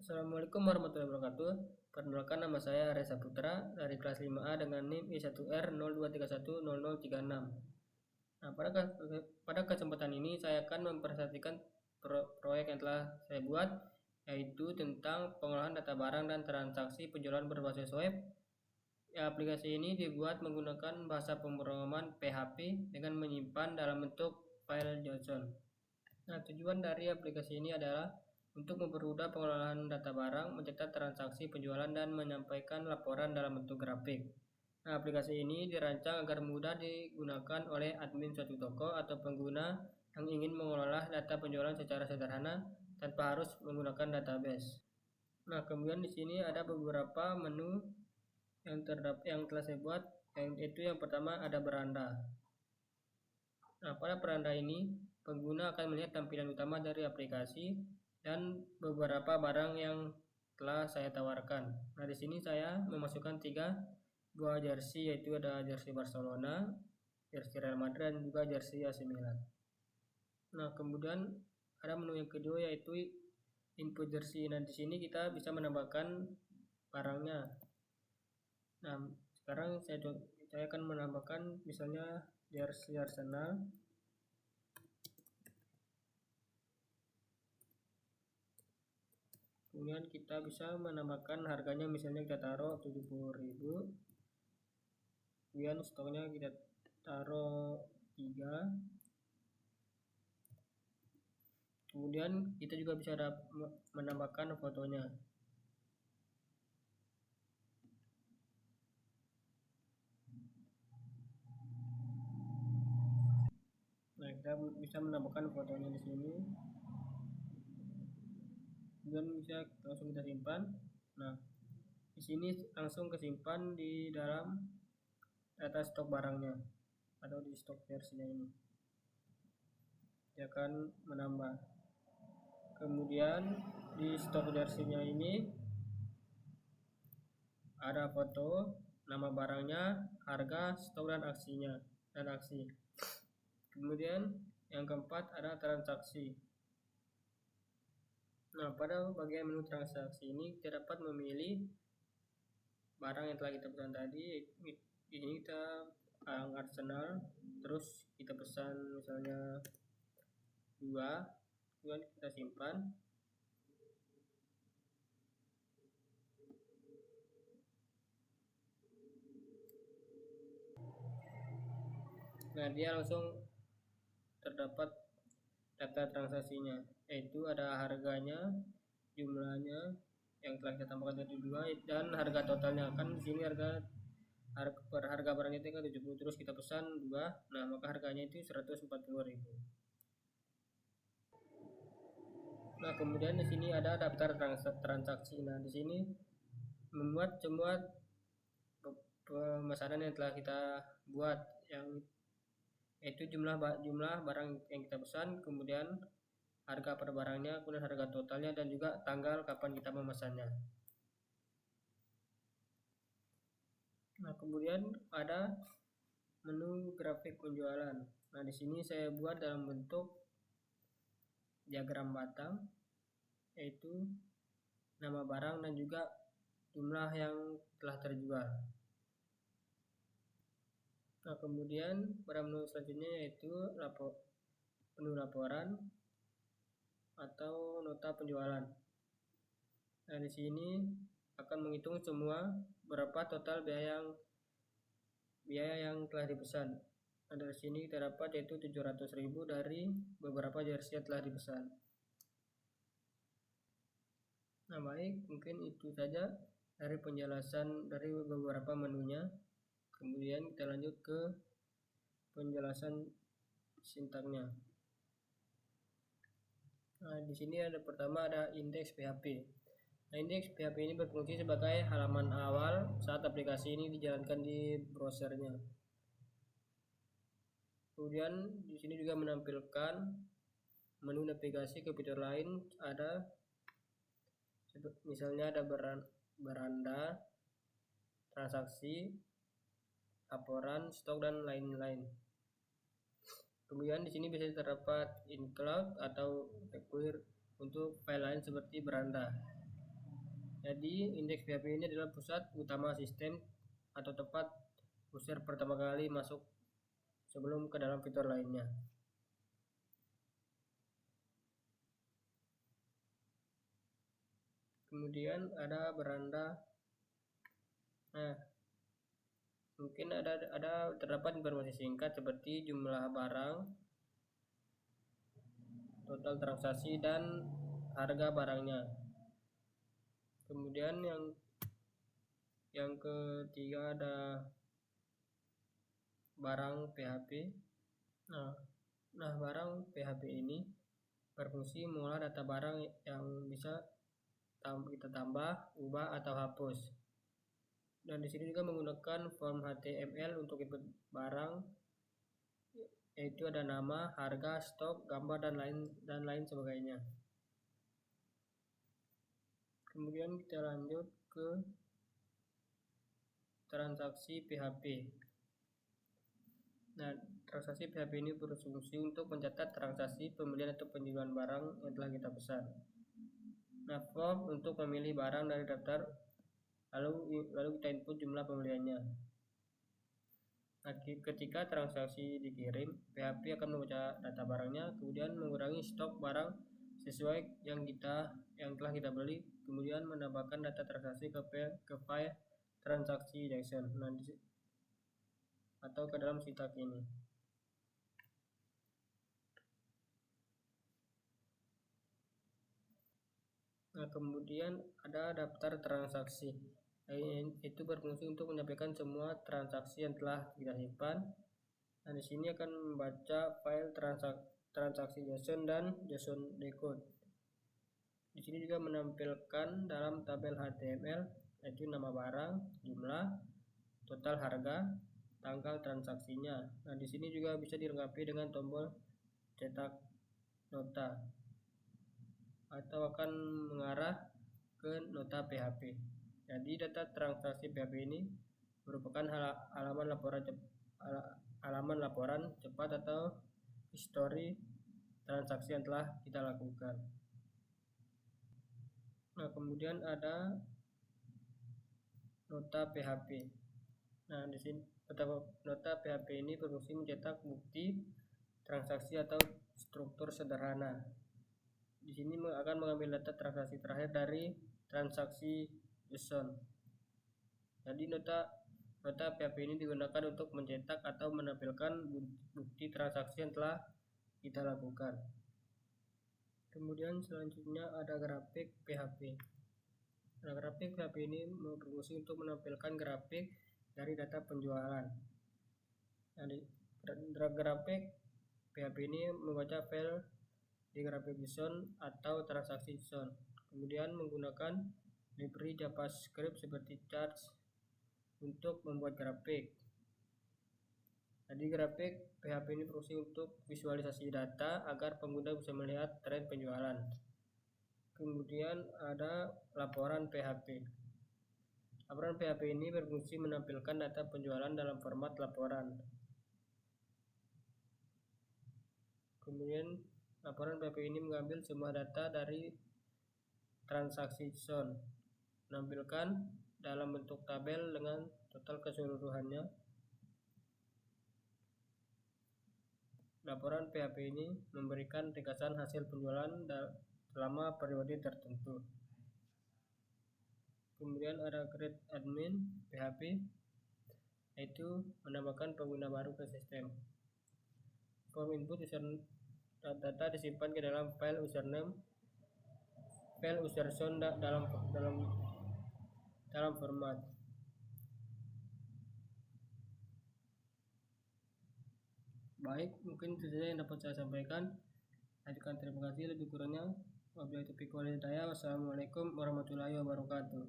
Assalamualaikum warahmatullahi wabarakatuh. Perkenalkan, nama saya Reza Putra dari kelas 5A dengan NIM I1R02310036. Nah, pada kesempatan ini saya akan mempresentasikan proyek yang telah saya buat, yaitu tentang pengolahan data barang dan transaksi penjualan berbasis web. Aplikasi ini dibuat menggunakan bahasa pemrograman PHP dengan menyimpan dalam bentuk file JSON. Nah, tujuan dari aplikasi ini adalah untuk mempermudah pengelolaan data barang, mencatat transaksi penjualan, dan menyampaikan laporan dalam bentuk grafik. Nah, aplikasi ini dirancang agar mudah digunakan oleh admin suatu toko atau pengguna yang ingin mengelola data penjualan secara sederhana tanpa harus menggunakan database. Nah, kemudian di sini ada beberapa menu yang telah saya buat, yaitu yang pertama ada beranda. Nah, pada beranda ini pengguna akan melihat tampilan utama dari aplikasi dan beberapa barang yang telah saya tawarkan. Nah, di sini saya memasukkan dua jersey, yaitu ada jersey Barcelona, jersey Real Madrid, dan juga jersey AC Milan. Nah, kemudian ada menu yang kedua, yaitu input jersey. Nah, di sini kita bisa menambahkan barangnya. Nah, sekarang saya akan menambahkan misalnya jersey Arsenal. Kemudian kita bisa menambahkan harganya, misalnya kita taruh 70.000. Kemudian stoknya kita taruh 3. Kemudian kita juga bisa menambahkan fotonya. Nah, kita bisa menambahkan fotonya di sini. Kemudian bisa langsung kita simpan. Nah, di sini langsung kesimpan di dalam data stok barangnya atau di stok versinya ini. Dia akan menambah. Kemudian di stok versinya ini ada foto, nama barangnya, harga, stok, dan aksi. Kemudian yang keempat ada transaksi. Nah, pada bagian menu transaksi ini kita dapat memilih barang yang telah kita pesan tadi. Di sini kita Arsenal, terus kita pesan misalnya 2, kemudian kita simpan. Nah, dia langsung terdapat data transaksinya, yaitu ada harganya, jumlahnya yang telah kita tambahkan tadi 2, dan harga totalnya. Kan di sini harga barang itu kan 70, terus kita pesan 2, nah maka harganya itu 140.000. Nah, kemudian di sini ada daftar transaksi. Nah, di sini memuat semua pemesanan yang telah kita buat, yaitu jumlah barang yang kita pesan, kemudian harga per barangnya, kemudian harga totalnya, dan juga tanggal kapan kita memesannya. Nah, kemudian ada menu grafik penjualan. Nah, di sini saya buat dalam bentuk diagram batang, yaitu nama barang dan juga jumlah yang telah terjual. Nah, kemudian pada menu selanjutnya yaitu menu laporan atau nota penjualan. Nah, di sini akan menghitung semua berapa total biaya yang telah dipesan. Nah, dari sini kita dapat yaitu 700.000 dari beberapa jersey yang telah dipesan. Nah, baik, mungkin itu saja dari penjelasan dari beberapa menunya. Kemudian kita lanjut ke penjelasan sintaknya. Nah, di sini pertama ada indeks PHP. Nah, indeks PHP ini berfungsi sebagai halaman awal saat aplikasi ini dijalankan di browsernya. Kemudian di sini juga menampilkan menu navigasi ke fitur lain, ada misalnya ada beranda, transaksi, laporan, stok, dan lain-lain. Kemudian di sini bisa terdapat include atau require untuk file lain seperti beranda. Jadi indeks PHP ini adalah pusat utama sistem atau tempat user pertama kali masuk sebelum ke dalam fitur lainnya. Kemudian ada beranda. Nah, mungkin ada terdapat informasi singkat seperti jumlah barang, total transaksi, dan harga barangnya. Kemudian yang ketiga ada barang PHP. Nah, barang PHP ini berfungsi mengolah data barang yang bisa kita tambah, ubah, atau hapus. Dan di sini juga menggunakan form HTML untuk input barang, yaitu ada nama, harga, stok, gambar, dan lain sebagainya. Kemudian kita lanjut ke transaksi PHP. Nah, transaksi PHP ini berfungsi untuk mencatat transaksi pembelian atau penjualan barang yang telah kita pesan. Nah, form untuk memilih barang dari daftar, lalu kita input jumlah pembeliannya. Nah, ketika transaksi dikirim, PHP akan membaca data barangnya, kemudian mengurangi stok barang sesuai yang telah kita beli, kemudian menambahkan data transaksi ke file transaksi JSON atau ke dalam sintak ini. Nah, kemudian ada daftar transaksi. Itu berfungsi untuk menyampaikan semua transaksi yang telah kita simpan. Nah, di sini akan membaca file transaksi JSON dan JSON decode. Di sini juga menampilkan dalam tabel HTML yaitu nama barang, jumlah, total harga, tanggal transaksinya. Nah, di sini juga bisa dilengkapi dengan tombol cetak nota atau akan mengarah ke nota PHP. Jadi data transaksi PHP ini merupakan halaman laporan cepat atau histori transaksi yang telah kita lakukan. Nah, kemudian ada nota PHP. Nah, di sini nota PHP ini berfungsi mencetak bukti transaksi atau struktur sederhana. Di sini akan mengambil data transaksi terakhir dari transaksi JSON. Jadi nota PHP ini digunakan untuk mencetak atau menampilkan bukti transaksi yang telah kita lakukan. Kemudian selanjutnya ada grafik PHP. Nah, grafik PHP ini berfungsi untuk menampilkan grafik dari data penjualan. Nah, grafik PHP ini membaca file di grafik JSON atau transaksi JSON. Kemudian menggunakan library JavaScript seperti charts untuk membuat grafik. Jadi grafik PHP ini berfungsi untuk visualisasi data agar pengguna bisa melihat tren penjualan. Kemudian ada laporan PHP. Laporan PHP ini berfungsi menampilkan data penjualan dalam format laporan. Kemudian laporan PHP ini mengambil semua data dari transaksi JSON, menampilkan dalam bentuk tabel dengan total keseluruhannya. Laporan PHP ini memberikan ringkasan hasil penjualan selama periode tertentu. Kemudian ada create admin PHP, yaitu menambahkan pengguna baru ke sistem. Form input data disimpan ke dalam file username, file userson dalam format. Baik, mungkin itu saja yang dapat saya sampaikan. Terima kasih, lebih kurangnya wabillahi taufiq wal hidayah. Wassalamualaikum warahmatullahi wabarakatuh.